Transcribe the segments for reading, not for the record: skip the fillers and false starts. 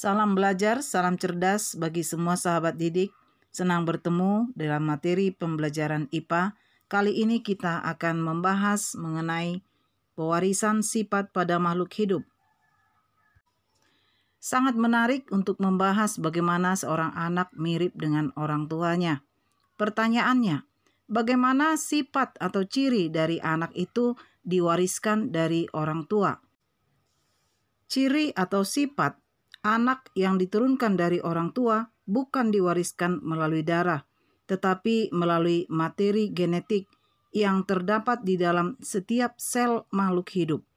Salam belajar, salam cerdas bagi semua sahabat didik. Senang bertemu dalam materi pembelajaran IPA. Kali ini kita akan membahas mengenai pewarisan sifat pada makhluk hidup. Sangat menarik untuk membahas bagaimana seorang anak mirip dengan orang tuanya. Pertanyaannya, bagaimana sifat atau ciri dari anak itu diwariskan dari orang tua? Ciri atau sifat anak yang diturunkan dari orang tua bukan diwariskan melalui darah, tetapi melalui materi genetik yang terdapat di dalam setiap sel makhluk hidup,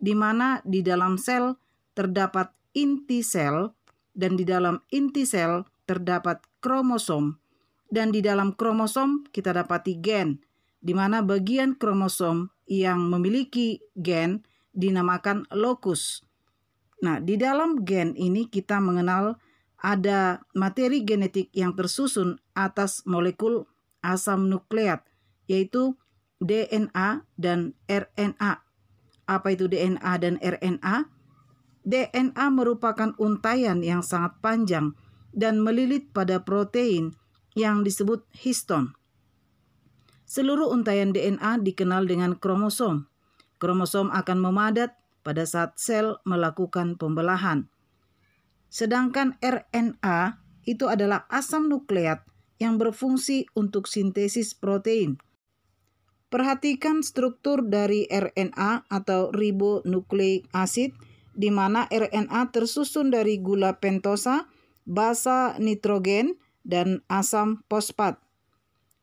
di mana di dalam sel terdapat inti sel, dan di dalam inti sel terdapat kromosom, dan di dalam kromosom kita dapati gen, di mana bagian kromosom yang memiliki gen dinamakan lokus. Nah, di dalam gen ini kita mengenal ada materi genetik yang tersusun atas molekul asam nukleat, yaitu DNA dan RNA. Apa itu DNA dan RNA? DNA merupakan untaian yang sangat panjang dan melilit pada protein yang disebut histon. Seluruh untaian DNA dikenal dengan kromosom. Kromosom akan memadat pada saat sel melakukan pembelahan. Sedangkan RNA itu adalah asam nukleat yang berfungsi untuk sintesis protein. Perhatikan struktur dari RNA atau ribonucleic acid, di mana RNA tersusun dari gula pentosa, basa nitrogen, dan asam fosfat.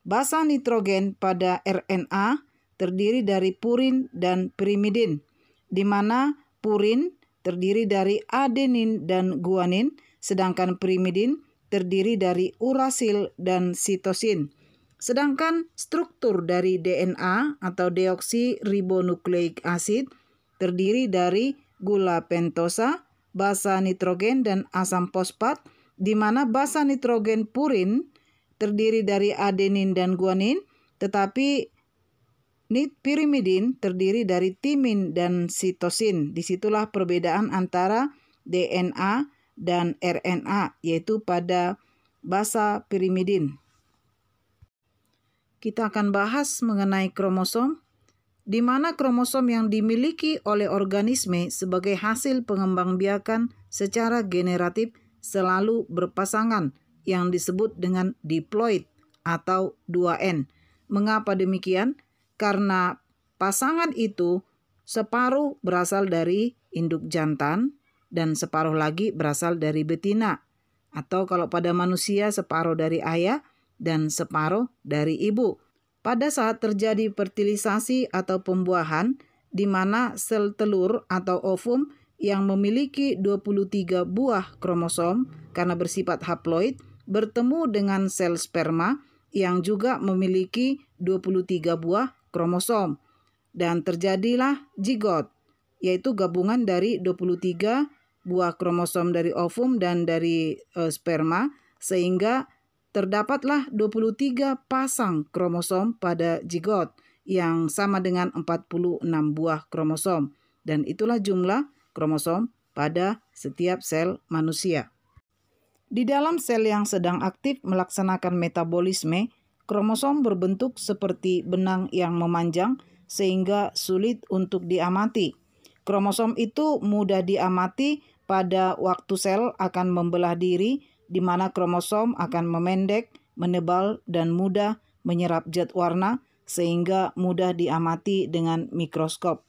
Basa nitrogen pada RNA terdiri dari purin dan pirimidin, di mana purin terdiri dari adenin dan guanin, sedangkan pirimidin terdiri dari urasil dan sitosin. Sedangkan struktur dari DNA atau deoksiribonucleic acid terdiri dari gula pentosa, basa nitrogen, dan asam fosfat, di mana basa nitrogen purin terdiri dari adenin dan guanin, tetapi pirimidin terdiri dari timin dan sitosin. Disitulah perbedaan antara DNA dan RNA, yaitu pada basa pirimidin. Kita akan bahas mengenai kromosom, di mana kromosom yang dimiliki oleh organisme sebagai hasil pengembangbiakan secara generatif selalu berpasangan, yang disebut dengan diploid atau 2N. Mengapa demikian? Karena pasangan itu separuh berasal dari induk jantan dan separuh lagi berasal dari betina. Atau kalau pada manusia separuh dari ayah dan separuh dari ibu. Pada saat terjadi fertilisasi atau pembuahan, di mana sel telur atau ovum yang memiliki 23 buah kromosom karena bersifat haploid bertemu dengan sel sperma yang juga memiliki 23 buah kromosom, dan terjadilah zigot, yaitu gabungan dari 23 buah kromosom dari ovum dan dari sperma, sehingga terdapatlah 23 pasang kromosom pada zigot yang sama dengan 46 buah kromosom, dan itulah jumlah kromosom pada setiap sel manusia. Di dalam sel yang sedang aktif melaksanakan metabolisme, kromosom berbentuk seperti benang yang memanjang sehingga sulit untuk diamati. Kromosom itu mudah diamati pada waktu sel akan membelah diri, di mana kromosom akan memendek, menebal, dan mudah menyerap zat warna sehingga mudah diamati dengan mikroskop.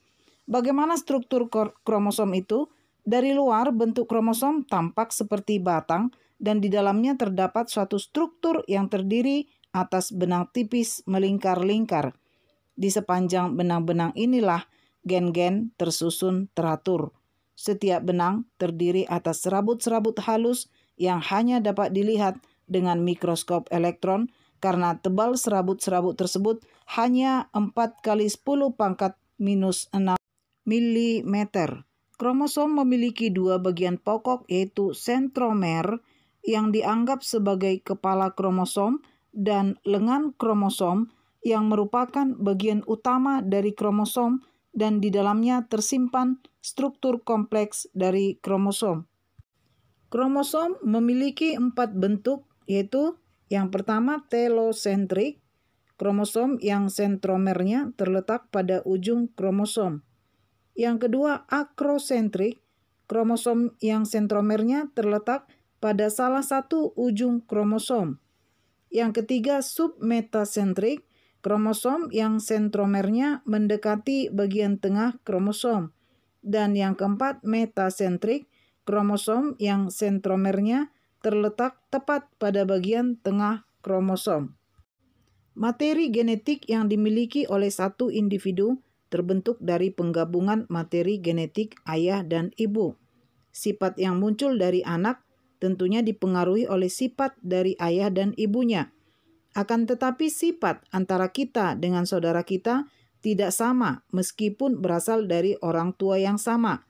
Bagaimana struktur kromosom itu? Dari luar, bentuk kromosom tampak seperti batang, dan di dalamnya terdapat suatu struktur yang terdiri atas benang tipis melingkar-lingkar. Di sepanjang benang-benang inilah gen-gen tersusun teratur. Setiap benang terdiri atas serabut-serabut halus yang hanya dapat dilihat dengan mikroskop elektron, karena tebal serabut-serabut tersebut hanya 4 kali 10 pangkat minus 6 mm. Kromosom memiliki dua bagian pokok, yaitu sentromer yang dianggap sebagai kepala kromosom dan lengan kromosom yang merupakan bagian utama dari kromosom, dan di dalamnya tersimpan struktur kompleks dari kromosom. Kromosom memiliki 4 bentuk, yaitu yang pertama telosentrik, kromosom yang sentromernya terletak pada ujung kromosom. Yang kedua akrosentrik, kromosom yang sentromernya terletak pada salah satu ujung kromosom. Yang ketiga submetasentrik, kromosom yang sentromernya mendekati bagian tengah kromosom. Dan yang keempat metasentrik, kromosom yang sentromernya terletak tepat pada bagian tengah kromosom. Materi genetik yang dimiliki oleh satu individu terbentuk dari penggabungan materi genetik ayah dan ibu. Sifat yang muncul dari anak tentunya dipengaruhi oleh sifat dari ayah dan ibunya. Akan tetapi sifat antara kita dengan saudara kita tidak sama meskipun berasal dari orang tua yang sama.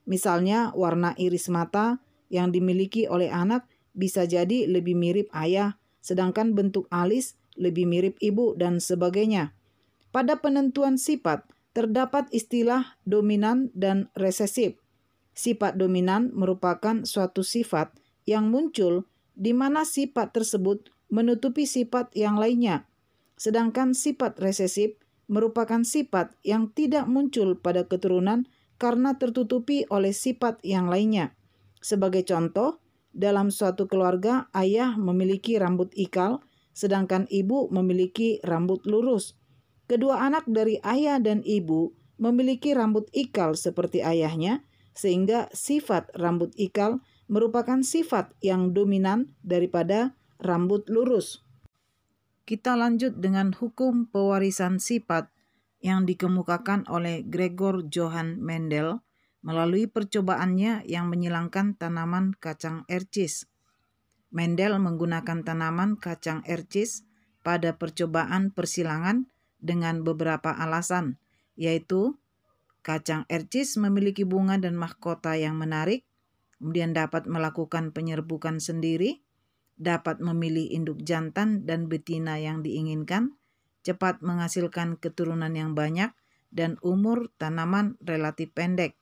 Misalnya warna iris mata yang dimiliki oleh anak bisa jadi lebih mirip ayah, sedangkan bentuk alis lebih mirip ibu dan sebagainya. Pada penentuan sifat terdapat istilah dominan dan resesif. Sifat dominan merupakan suatu sifat yang muncul di mana sifat tersebut menutupi sifat yang lainnya. Sedangkan sifat resesif merupakan sifat yang tidak muncul pada keturunan karena tertutupi oleh sifat yang lainnya. Sebagai contoh, dalam suatu keluarga ayah memiliki rambut ikal, sedangkan ibu memiliki rambut lurus. Kedua anak dari ayah dan ibu memiliki rambut ikal seperti ayahnya, sehingga sifat rambut ikal merupakan sifat yang dominan daripada rambut lurus. Kita lanjut dengan hukum pewarisan sifat yang dikemukakan oleh Gregor Johann Mendel melalui percobaannya yang menyilangkan tanaman kacang ercis. Mendel menggunakan tanaman kacang ercis pada percobaan persilangan dengan beberapa alasan, yaitu kacang ercis memiliki bunga dan mahkota yang menarik, kemudian dapat melakukan penyerbukan sendiri, dapat memilih induk jantan dan betina yang diinginkan, cepat menghasilkan keturunan yang banyak, dan umur tanaman relatif pendek.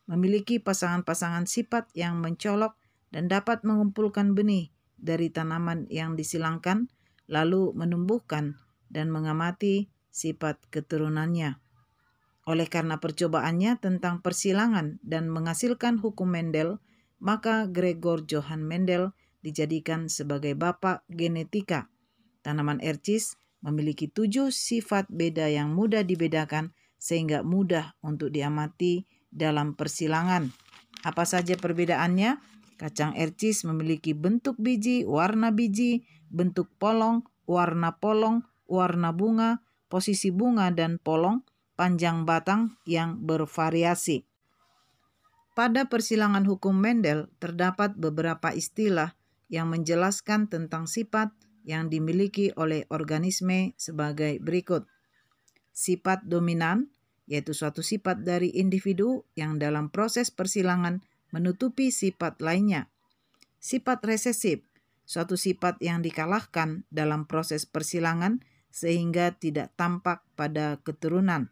Memiliki pasangan-pasangan sifat yang mencolok dan dapat mengumpulkan benih dari tanaman yang disilangkan, lalu menumbuhkan dan mengamati sifat keturunannya. Oleh karena percobaannya tentang persilangan dan menghasilkan hukum Mendel, maka Gregor Johann Mendel dijadikan sebagai bapak genetika. Tanaman ercis memiliki 7 sifat beda yang mudah dibedakan sehingga mudah untuk diamati dalam persilangan. Apa saja perbedaannya? Kacang ercis memiliki bentuk biji, warna biji, bentuk polong, warna bunga, posisi bunga dan polong, panjang batang yang bervariasi. Pada persilangan hukum Mendel terdapat beberapa istilah yang menjelaskan tentang sifat yang dimiliki oleh organisme sebagai berikut. Sifat dominan, yaitu suatu sifat dari individu yang dalam proses persilangan menutupi sifat lainnya. Sifat resesif, suatu sifat yang dikalahkan dalam proses persilangan sehingga tidak tampak pada keturunan.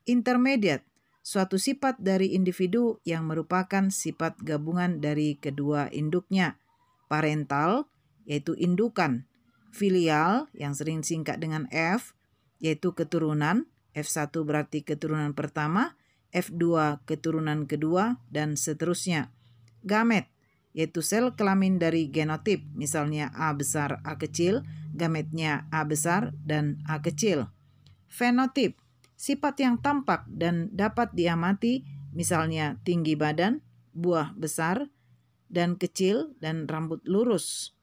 Intermediate, suatu sifat dari individu yang merupakan sifat gabungan dari kedua induknya. Parental, yaitu indukan. Filial, yang sering singkat dengan F, yaitu keturunan. F1 berarti keturunan pertama, F2 keturunan kedua, dan seterusnya. Gamet, yaitu sel kelamin dari genotip, misalnya A besar, A kecil, gametnya A besar dan A kecil. Fenotip, sifat yang tampak dan dapat diamati, misalnya tinggi badan, buah besar dan kecil, dan rambut lurus.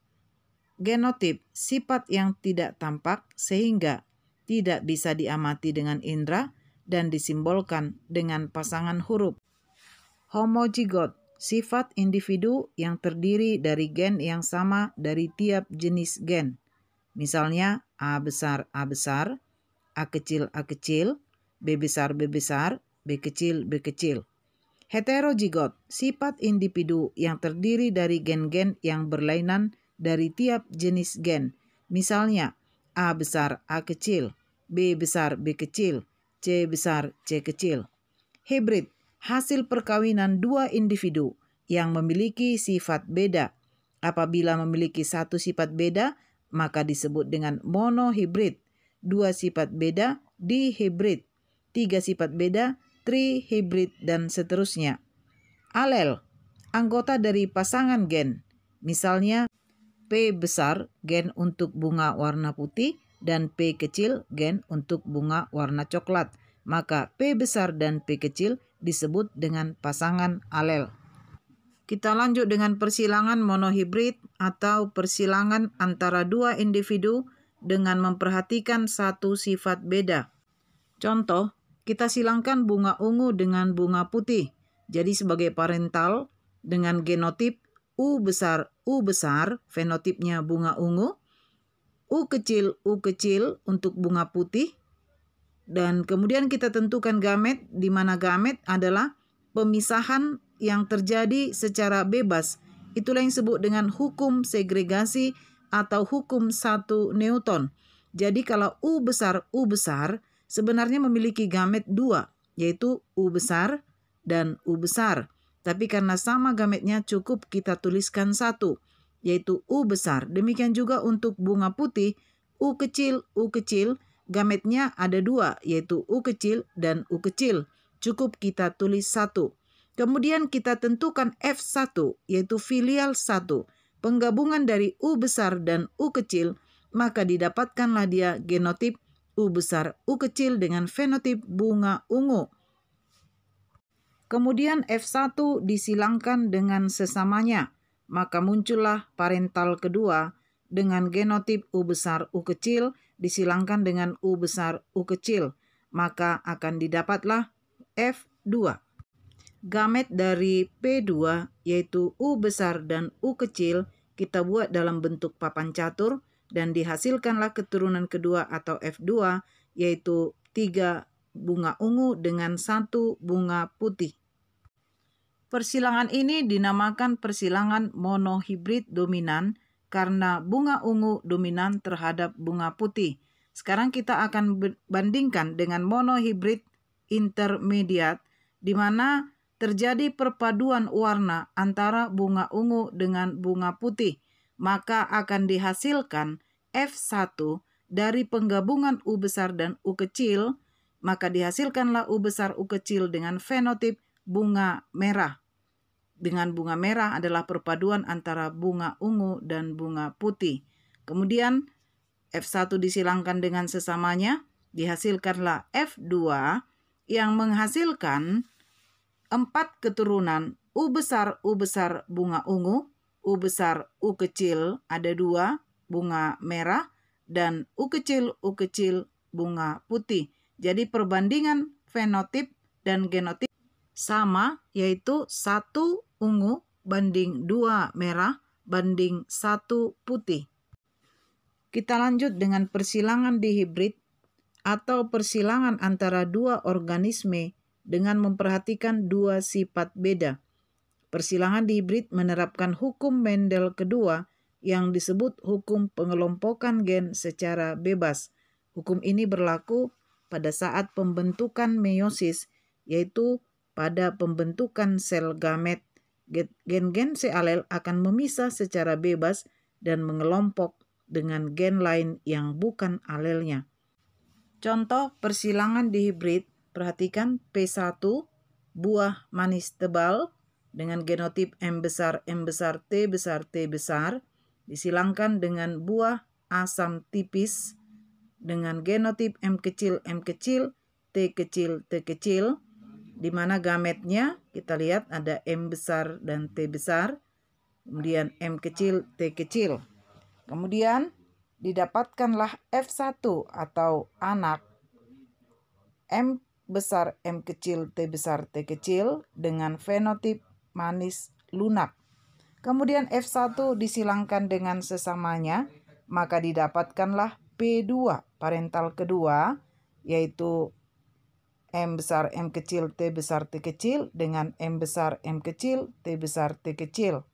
Genotip, sifat yang tidak tampak sehingga tidak bisa diamati dengan indera dan disimbolkan dengan pasangan huruf. Homozigot, sifat individu yang terdiri dari gen yang sama dari tiap jenis gen. Misalnya A besar, A kecil, B besar, B kecil, B kecil. Heterozigot, sifat individu yang terdiri dari gen-gen yang berlainan dari tiap jenis gen. Misalnya A besar, A kecil, B besar, B kecil, C besar, C kecil. Hibrid, hasil perkawinan dua individu yang memiliki sifat beda. Apabila memiliki satu sifat beda, maka disebut dengan monohibrid. Dua sifat beda, dihibrid. Tiga sifat beda, trihibrid, dan seterusnya. Alel, anggota dari pasangan gen. Misalnya, P besar gen untuk bunga warna putih dan P kecil gen untuk bunga warna coklat. Maka P besar dan P kecil disebut dengan pasangan alel. Kita lanjut dengan persilangan monohibrid atau persilangan antara dua individu dengan memperhatikan satu sifat beda. Contoh, kita silangkan bunga ungu dengan bunga putih. Jadi sebagai parental dengan genotip U besar, fenotipnya bunga ungu, U kecil untuk bunga putih, dan kemudian kita tentukan gamet, di mana gamet adalah pemisahan yang terjadi secara bebas. Itulah yang disebut dengan hukum segregasi atau hukum 1 Newton. Jadi kalau U besar sebenarnya memiliki gamet 2, yaitu U besar dan U besar. Tapi karena sama gametnya cukup kita tuliskan 1, yaitu U besar. Demikian juga untuk bunga putih, U kecil, gametnya ada 2, yaitu U kecil dan U kecil. Cukup kita tulis 1. Kemudian kita tentukan F1, yaitu filial 1. Penggabungan dari U besar dan U kecil, maka didapatkanlah dia genotip U besar, U kecil dengan fenotip bunga ungu. Kemudian F1 disilangkan dengan sesamanya, maka muncullah parental kedua dengan genotip U besar U kecil disilangkan dengan U besar U kecil, maka akan didapatlah F2. Gamet dari P2 yaitu U besar dan U kecil kita buat dalam bentuk papan catur dan dihasilkanlah keturunan kedua atau F2 yaitu 3 bunga ungu dengan 1 bunga putih. Persilangan ini dinamakan persilangan monohibrid dominan karena bunga ungu dominan terhadap bunga putih. Sekarang kita akan bandingkan dengan monohibrid intermediate di mana terjadi perpaduan warna antara bunga ungu dengan bunga putih. Maka akan dihasilkan F1 dari penggabungan U besar dan U kecil, maka dihasilkanlah U besar U kecil dengan fenotip bunga merah. Dengan bunga merah adalah perpaduan antara bunga ungu dan bunga putih. Kemudian F1 disilangkan dengan sesamanya, dihasilkanlah F2 yang menghasilkan 4 keturunan U besar bunga ungu, U besar U kecil ada 2 bunga merah, dan U kecil bunga putih. Jadi perbandingan fenotip dan genotip sama, yaitu 1 ungu banding 2 merah banding 1 putih. Kita lanjut dengan persilangan dihibrid atau persilangan antara 2 organisme dengan memperhatikan 2 sifat beda. Persilangan dihibrid menerapkan hukum Mendel kedua yang disebut hukum pengelompokan gen secara bebas. Hukum ini berlaku pada saat pembentukan meiosis, yaitu pada pembentukan sel gamet. Gen-gen si alel akan memisah secara bebas dan mengelompok dengan gen lain yang bukan alelnya. Contoh persilangan dihibrid, perhatikan P1 buah manis tebal dengan genotip M besar, T besar disilangkan dengan buah asam tipis dengan genotip M kecil, T kecil, di mana gametnya kita lihat ada M besar dan T besar, kemudian M kecil, T kecil. Kemudian didapatkanlah F1 atau anak M besar, M kecil, T besar, T kecil dengan fenotip manis lunak. Kemudian F1 disilangkan dengan sesamanya, maka didapatkanlah P2 parental kedua, yaitu M besar, M kecil, T besar, T kecil dengan M besar, M kecil, T besar, T kecil.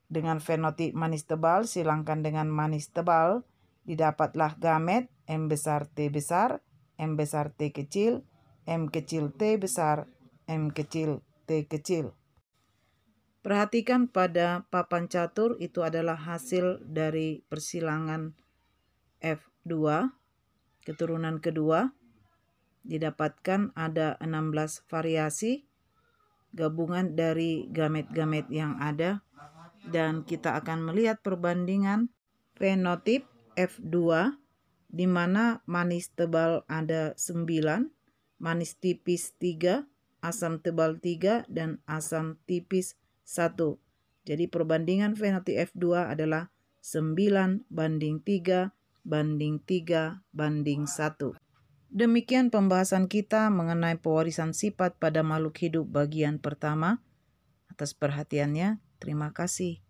Dengan fenotip manis tebal, silangkan dengan manis tebal, didapatlah gamet M besar, T besar, M besar, T kecil, M kecil, T besar, M kecil, T kecil. Perhatikan pada papan catur, itu adalah hasil dari persilangan F2, keturunan kedua. Didapatkan ada 16 variasi gabungan dari gamet-gamet yang ada. Dan kita akan melihat perbandingan fenotip F2, di mana manis tebal ada 9, manis tipis 3, asam tebal 3, dan asam tipis 1. Jadi perbandingan fenotip F2 adalah 9:3 banding 3 banding 1. Demikian pembahasan kita mengenai pewarisan sifat pada makhluk hidup bagian pertama. Atas perhatiannya, terima kasih.